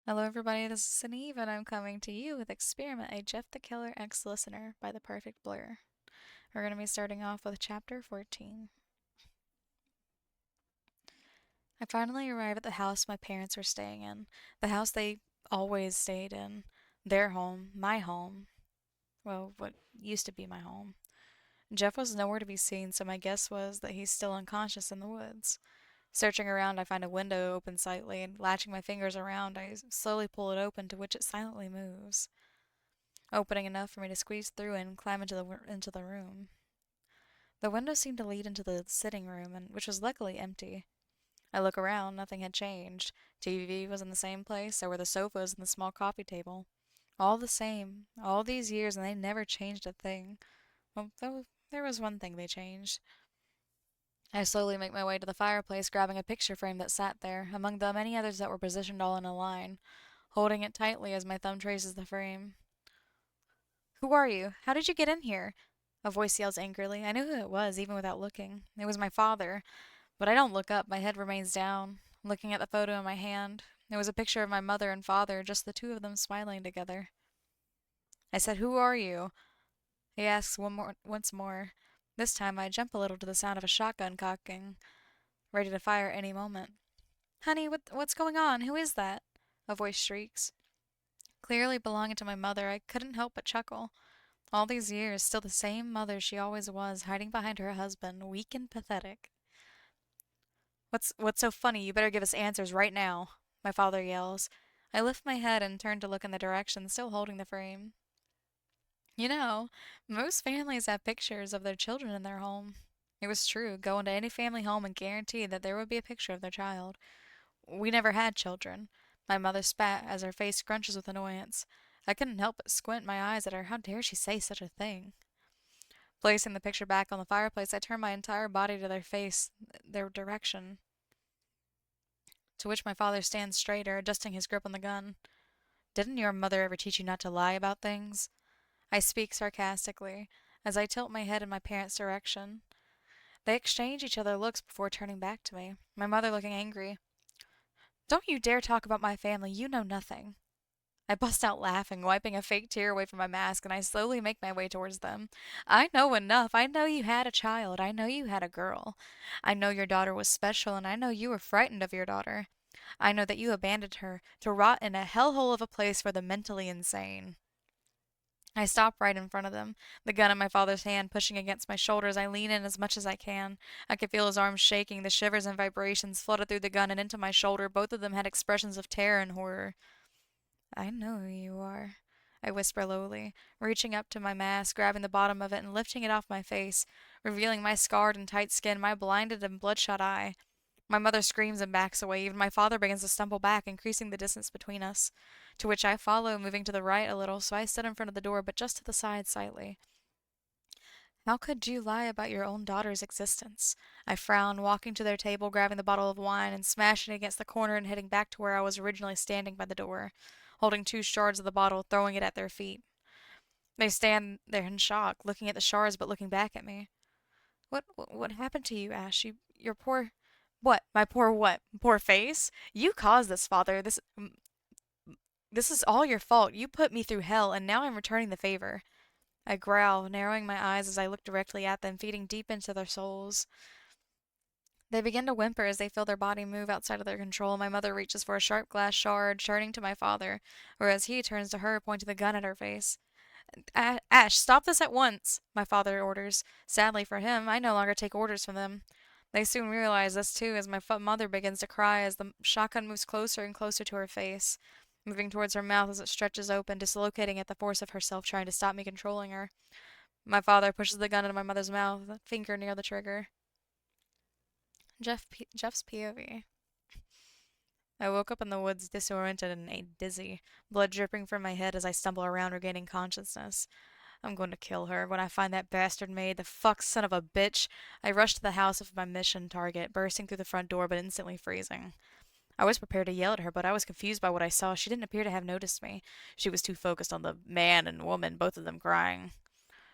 Hello, everybody. This is Eve, and I'm coming to you with Experiment, a Jeff the Killer X Listener by The Perfect Blur. We're going to be starting off with Chapter 14. I finally arrive at the house my parents were staying in, the house they always stayed in. Their home, my home. Well, what used to be my home. Jeff was nowhere to be seen, so my guess was that he's still unconscious in the woods. Searching around, I find a window open slightly, and latching my fingers around, I slowly pull it open, to which it silently moves, opening enough for me to squeeze through and climb into the room. The window seemed to lead into the sitting room, and which was luckily empty. I look around, nothing had changed. TV was in the same place, so were the sofas and the small coffee table. All the same, all these years, and they never changed a thing. Well, though there was one thing they changed. I slowly make my way to the fireplace, grabbing a picture frame that sat there, among the many others that were positioned all in a line, holding it tightly as my thumb traces the frame. "Who are you? How did you get in here?" A voice yells angrily. I knew who it was, even without looking. It was my father. But I don't look up. My head remains down, looking at the photo in my hand. It was a picture of my mother and father, just the two of them smiling together. I said, "Who are you?" He asks once more. This time I jump a little to the sound of a shotgun cocking, ready to fire any moment. "Honey, what's going on? Who is that?" A voice shrieks. Clearly belonging to my mother, I couldn't help but chuckle. All these years, still the same mother she always was, hiding behind her husband, weak and pathetic. What's so funny? You better give us answers right now," my father yells. I lift my head and turn to look in the direction, still holding the frame. You know, most families have pictures of their children in their home. It was true. Go into any family home and guarantee that there would be a picture of their child. We never had children. My mother spat as her face scrunches with annoyance. I couldn't help but squint my eyes at her. How dare she say such a thing? Placing the picture back on the fireplace, I turn my entire body to their face, their direction, to which my father stands straighter, adjusting his grip on the gun. "Didn't your mother ever teach you not to lie about things?" I speak sarcastically, as I tilt my head in my parents' direction. They exchange each other looks before turning back to me, my mother looking angry. "Don't you dare talk about my family. You know nothing." I bust out laughing, wiping a fake tear away from my mask, and I slowly make my way towards them. "I know enough. I know you had a child. I know you had a girl. I know your daughter was special, and I know you were frightened of your daughter. I know that you abandoned her to rot in a hellhole of a place for the mentally insane." I stop right in front of them, the gun in my father's hand pushing against my shoulders. I lean in as much as I can. I could feel his arms shaking. The shivers and vibrations flooded through the gun and into my shoulder. Both of them had expressions of terror and horror. "I know who you are," I whisper lowly, reaching up to my mask, grabbing the bottom of it and lifting it off my face, revealing my scarred and tight skin, my blinded and bloodshot eye. My mother screams and backs away. Even my father begins to stumble back, increasing the distance between us, to which I follow, moving to the right a little, so I stood in front of the door, but just to the side slightly. "How could you lie about your own daughter's existence?" I frown, walking to their table, grabbing the bottle of wine, and smashing it against the corner and heading back to where I was originally standing by the door, holding two shards of the bottle, throwing it at their feet. They stand there in shock, looking at the shards but looking back at me. What happened to you, Ash? Your poor... What? My poor what? Poor face? You caused this, father. This is all your fault. You put me through hell, and now I'm returning the favor." I growl, narrowing my eyes as I look directly at them, feeding deep into their souls. They begin to whimper as they feel their body move outside of their control. My mother reaches for a sharp glass shard, turning to my father, whereas he turns to her, pointing the gun at her face. "Ash, stop this at once," my father orders. Sadly for him, I no longer take orders from them. They soon realize this too, as my mother begins to cry as the shotgun moves closer and closer to her face, moving towards her mouth as it stretches open, dislocating at the force of herself, trying to stop me controlling her. My father pushes the gun into my mother's mouth, finger near the trigger. Jeff's POV. I woke up in the woods disoriented and dizzy, blood dripping from my head as I stumble around regaining consciousness. I'm going to kill her when I find that bastard maid, the fuck son of a bitch. I rush to the house of my mission target, bursting through the front door but instantly freezing. I was prepared to yell at her, but I was confused by what I saw. She didn't appear to have noticed me. She was too focused on the man and woman, both of them crying.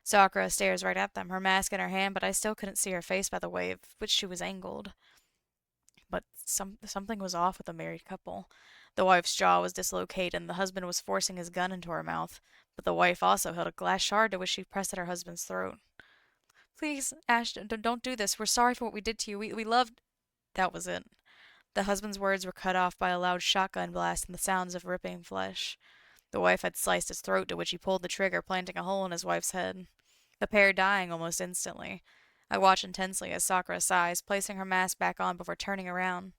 Sakura stares right at them, her mask in her hand, but I still couldn't see her face by the way of which she was angled. But something was off with the married couple. The wife's jaw was dislocated and the husband was forcing his gun into her mouth, but the wife also held a glass shard to which she pressed at her husband's throat. Please, Ash, don't do this. We're sorry for what we did to you. We loved. That was it. The husband's words were cut off by a loud shotgun blast and the sounds of ripping flesh. The wife had sliced his throat, to which he pulled the trigger, planting a hole in his wife's head, the pair dying almost instantly. I watched intensely as Sakura sighs, placing her mask back on before turning around,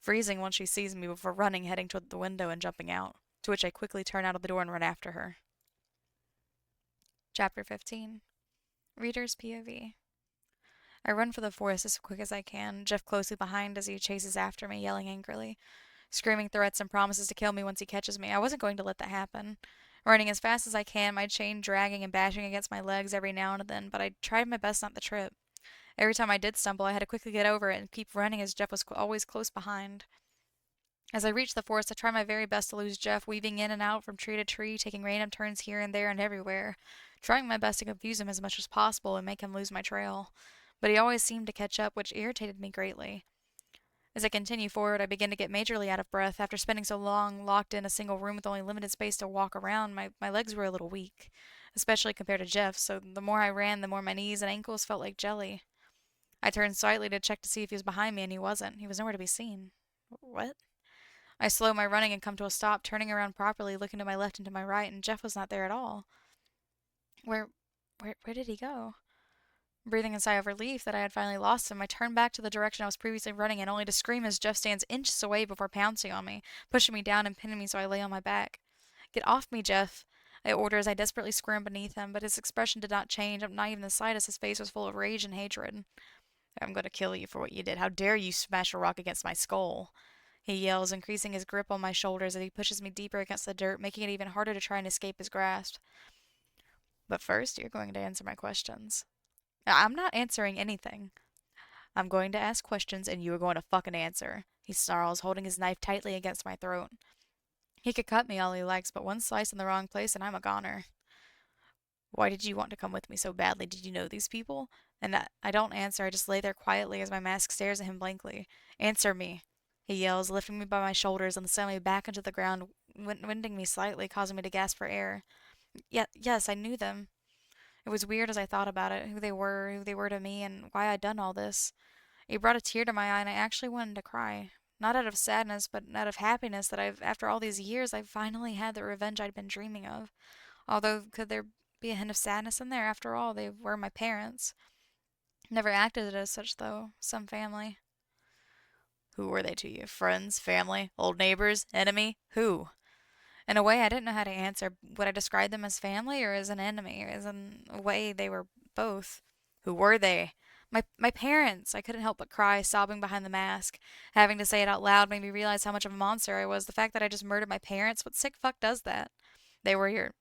freezing once she sees me before running, heading toward the window and jumping out, to which I quickly turn out of the door and run after her. Chapter 15. Reader's POV. I run for the forest as quick as I can, Jeff closely behind as he chases after me, yelling angrily, screaming threats and promises to kill me once he catches me. I wasn't going to let that happen. Running as fast as I can, my chain dragging and bashing against my legs every now and then, but I tried my best not to trip. Every time I did stumble, I had to quickly get over it and keep running as Jeff was always close behind. As I reached the forest, I tried my very best to lose Jeff, weaving in and out from tree to tree, taking random turns here and there and everywhere, trying my best to confuse him as much as possible and make him lose my trail. But he always seemed to catch up, which irritated me greatly. As I continue forward, I begin to get majorly out of breath. After spending so long locked in a single room with only limited space to walk around, my legs were a little weak, especially compared to Jeff's, so the more I ran, the more my knees and ankles felt like jelly. I turned slightly to check to see if he was behind me, and he wasn't. He was nowhere to be seen. What? I slow my running and come to a stop, turning around properly, looking to my left and to my right, and Jeff was not there at all. Where, where did he go? Breathing a sigh of relief that I had finally lost him, I turned back to the direction I was previously running in, only to scream as Jeff stands inches away before pouncing on me, pushing me down and pinning me so I lay on my back. Get off me, Jeff, I order as I desperately squirmed beneath him, but his expression did not change, not even the slightest. His face was full of rage and hatred. I'm going to kill you for what you did. How dare you smash a rock against my skull? He yells, increasing his grip on my shoulders as he pushes me deeper against the dirt, making it even harder to try and escape his grasp. But first, you're going to answer my questions. I'm not answering anything. I'm going to ask questions and you are going to fucking answer, he snarls, holding his knife tightly against my throat. He could cut me all he likes, but one slice in the wrong place and I'm a goner. Why did you want to come with me so badly? Did you know these people? And I don't answer, I just lay there quietly as my mask stares at him blankly. Answer me, he yells, lifting me by my shoulders and slamming me back into the ground, winding me slightly, causing me to gasp for air. Yes, I knew them. It was weird as I thought about it, who they were to me, and why I'd done all this. It brought a tear to my eye, and I actually wanted to cry. Not out of sadness, but out of happiness that after all these years, I've finally had the revenge I'd been dreaming of. Although, could there be a hint of sadness in there? After all, they were my parents. Never acted as such, though. Some family. Who were they to you? Friends? Family? Old neighbors? Enemy? Who? In a way, I didn't know how to answer. Would I describe them as family or as an enemy? As in a way, they were both. Who were they? My parents! I couldn't help but cry, sobbing behind the mask. Having to say it out loud made me realize how much of a monster I was. The fact that I just murdered my parents? What sick fuck does that? They were here.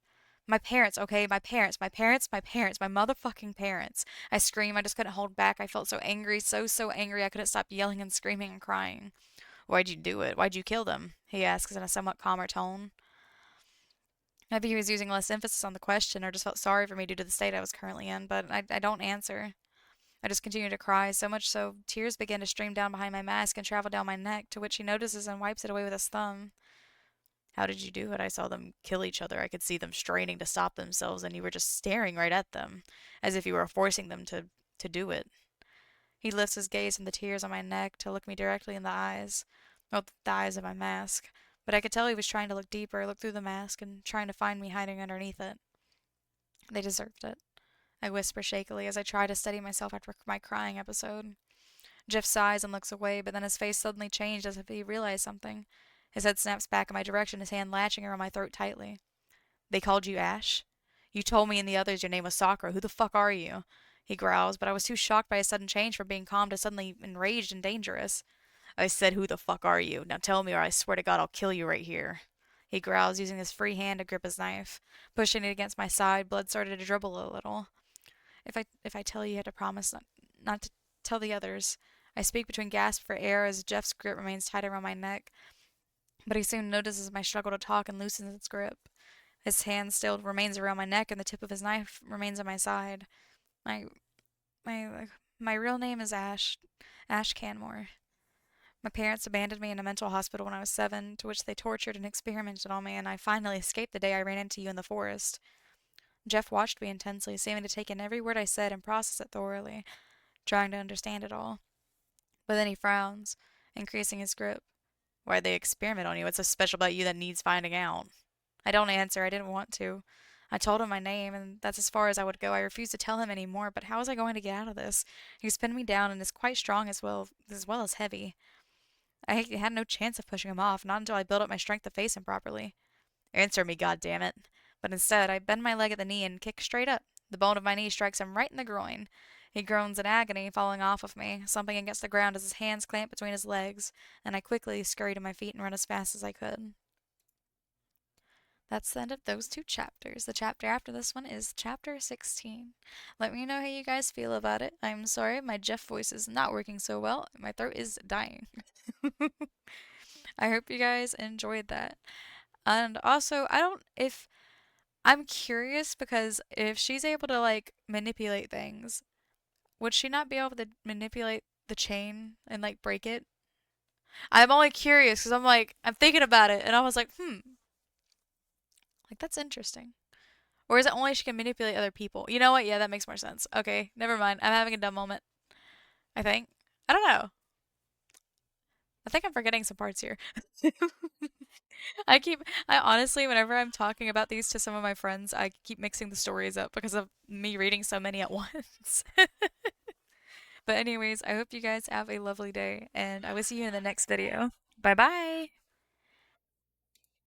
My parents, okay? My motherfucking parents. I screamed. I just couldn't hold back. I felt so angry, so angry I couldn't stop yelling and screaming and crying. Why'd you do it? Why'd you kill them? He asks in a somewhat calmer tone. Maybe he was using less emphasis on the question or just felt sorry for me due to the state I was currently in, but I don't answer. I just continue to cry, so much so tears begin to stream down behind my mask and travel down my neck, to which he notices and wipes it away with his thumb. How did you do it? I saw them kill each other. I could see them straining to stop themselves, and you were just staring right at them, as if you were forcing them to do it. He lifts his gaze from the tears on my neck to look me directly in the eyes. Well, the eyes of my mask. But I could tell he was trying to look deeper, look through the mask, and trying to find me hiding underneath it. They deserved it, I whisper shakily as I try to steady myself after my crying episode. Jeff sighs and looks away, but then his face suddenly changed as if he realized something. His head snaps back in my direction, his hand latching around my throat tightly. They called you Ash? You told me and the others your name was Sakura. Who the fuck are you? He growls, but I was too shocked by his sudden change from being calm to suddenly enraged and dangerous. I said, who the fuck are you? Now tell me or I swear to God I'll kill you right here. He growls, using his free hand to grip his knife. Pushing it against my side, blood started to dribble a little. If I tell you, you have to promise not to tell the others. I speak between gasps for air as Jeff's grip remains tight around my neck, but he soon notices my struggle to talk and loosens its grip. His hand still remains around my neck, and the tip of his knife remains at my side. My my my real name is Ash Canmore. My parents abandoned me in a mental hospital when I was 7, to which they tortured and experimented on me, and I finally escaped the day I ran into you in the forest. Jeff watched me intensely, seeming to take in every word I said and process it thoroughly, trying to understand it all. But then he frowns, increasing his grip. Why'd they experiment on you? What's so special about you that needs finding out? I don't answer. I didn't want to. I told him my name, and that's as far as I would go. I refused to tell him any more, but how was I going to get out of this? He's pinned me down and is quite strong as well as heavy. I had no chance of pushing him off, not until I built up my strength to face him properly. Answer me, goddammit. But instead, I bend my leg at the knee and kick straight up. The bone of my knee strikes him right in the groin. He groans in agony, falling off of me, slumping against the ground as his hands clamp between his legs, and I quickly scurry to my feet and run as fast as I could. That's the end of those two chapters. The chapter after this one is chapter 16. Let me know how you guys feel about it. I'm sorry, my Jeff voice is not working so well. My throat is dying. I hope you guys enjoyed that. And also, I don't, if, I'm curious because if she's able to like manipulate things, would she not be able to manipulate the chain and like break it? I'm only curious because I'm thinking about it and I was like, like that's interesting. Or is it only she can manipulate other people? You know what? Yeah, that makes more sense. Okay, never mind. I'm having a dumb moment. I think. I don't know. I think I'm forgetting some parts here. I honestly, whenever I'm talking about these to some of my friends, I keep mixing the stories up because of me reading so many at once. But anyways, I hope you guys have a lovely day, and I will see you in the next video. Bye bye!